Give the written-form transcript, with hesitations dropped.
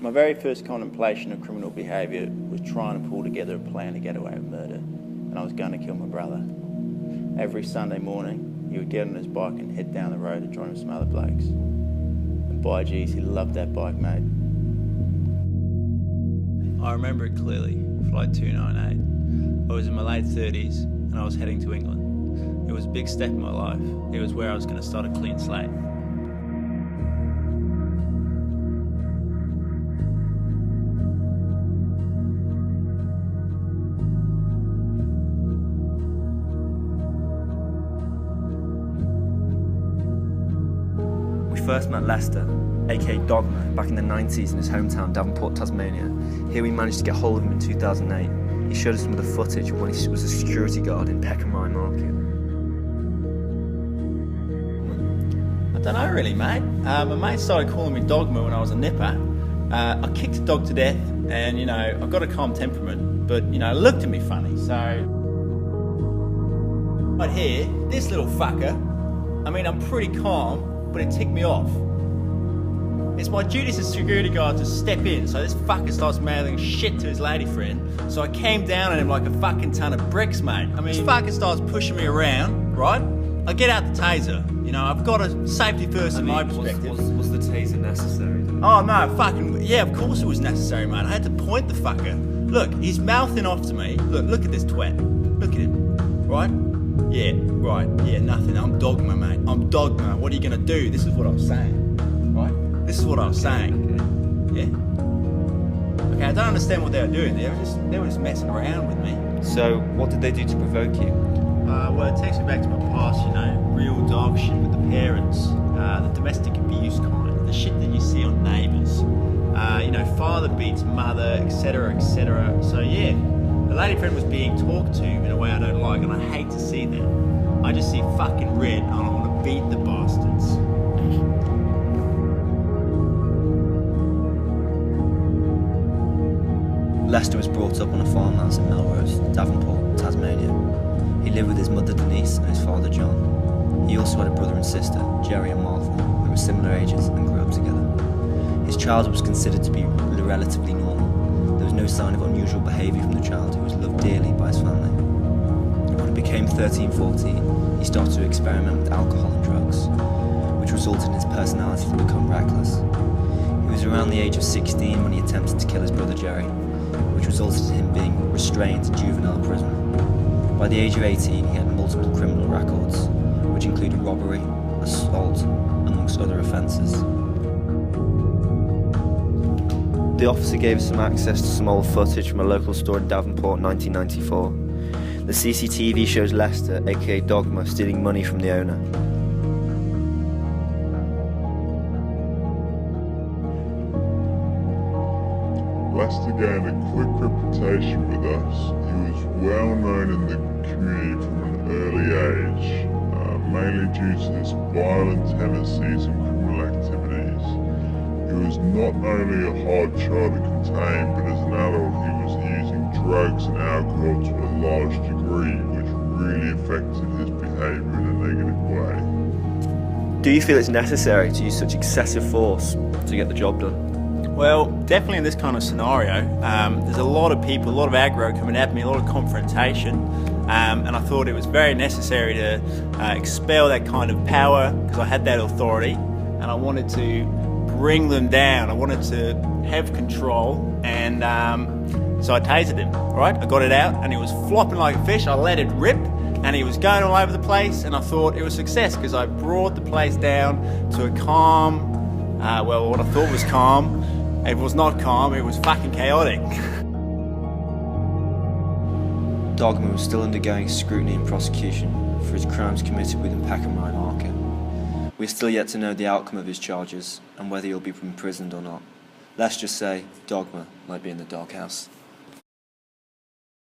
My very first contemplation of criminal behaviour was trying to pull together a plan to get away with murder, and I was going to kill my brother. Every Sunday morning, he would get on his bike and head down the road to join with some other blokes. And by geez, he loved that bike, mate. I remember it clearly, Flight 298. I was in my late 30s and I was heading to England. It was a big step in my life. It was where I was going to start a clean slate. We first met Lester, aka Dogma, back in the 90s in his hometown, Devonport, Tasmania. Here we managed to get hold of him in 2008. He showed us some of the footage of when he was a security guard in Peckham Market. I don't know really, mate. My mate started calling me Dogma when I was a nipper. I kicked a dog to death and, you know, I've got a calm temperament, but, you know, it looked at me funny, so... Right here, this little fucker, I mean, I'm pretty calm, but it ticked me off. It's my duty as a security guard to step in, so this fucker starts mouthing shit to his lady friend, so I came down on him like a fucking ton of bricks, mate. I mean, this fucker starts pushing me around, right? I get out the taser, you know, I've got a safety first in my perspective. Was the taser necessary? Oh no, fucking, yeah, of course it was necessary, mate. I had to point the fucker. Look, he's mouthing off to me. Look at this twat. Look at him, right? Yeah, right, yeah, nothing. I'm Dogma, mate. I'm Dogma. What are you gonna do? This is what I was saying, right? This is what I was saying. Yeah? Okay, I don't understand what they were doing. They were just messing around with me. So, what did they do to provoke you? Well, it takes me back to my past, you know, real dog shit with the parents, the domestic abuse kind, the shit that you see on Neighbours, you know, father beats mother, etc., etc. So yeah, the lady friend was being talked to in a way I don't like, and I hate to see that. I just see fucking red, and I want to beat the bastards. Lester was brought up on a farmhouse in Melrose, Devonport, Tasmania. He lived with his mother Denise and his father John. He also had a brother and sister, Jerry and Martha, who were similar ages and grew up together. His childhood was considered to be relatively normal. There was no sign of unusual behaviour from the child, who was loved dearly by his family. When he became 13-14, he started to experiment with alcohol and drugs, which resulted in his personality to become reckless. He was around the age of 16 when he attempted to kill his brother Jerry, which resulted in him being restrained in juvenile prison. By the age of 18, he had multiple criminal records, which included robbery, assault, amongst other offences. The officer gave us some access to some old footage from a local store in Devonport in 1994. The CCTV shows Lester, aka Dogma, stealing money from the owner. Lester gained a quick reputation with us. He was well known in the community from an early age, mainly due to his violent tendencies and criminal activities. He was not only a hard child to contain, but as an adult he was using drugs and alcohol to a large degree, which really affected his behaviour in a negative way. Do you feel it's necessary to use such excessive force to get the job done? Well, definitely in this kind of scenario, there's a lot of people, a lot of aggro coming at me, a lot of confrontation, and I thought it was very necessary to expel that kind of power, because I had that authority, and I wanted to bring them down. I wanted to have control, and so I tasered him, right? I got it out, and he was flopping like a fish. I let it rip, and he was going all over the place, and I thought it was a success, because I brought the place down to a calm, well, what I thought was calm. It was not calm, it was fucking chaotic. Dogma was still undergoing scrutiny and prosecution for his crimes committed within Peckham Market. We are still yet to know the outcome of his charges and whether he'll be imprisoned or not. Let's just say Dogma might be in the doghouse.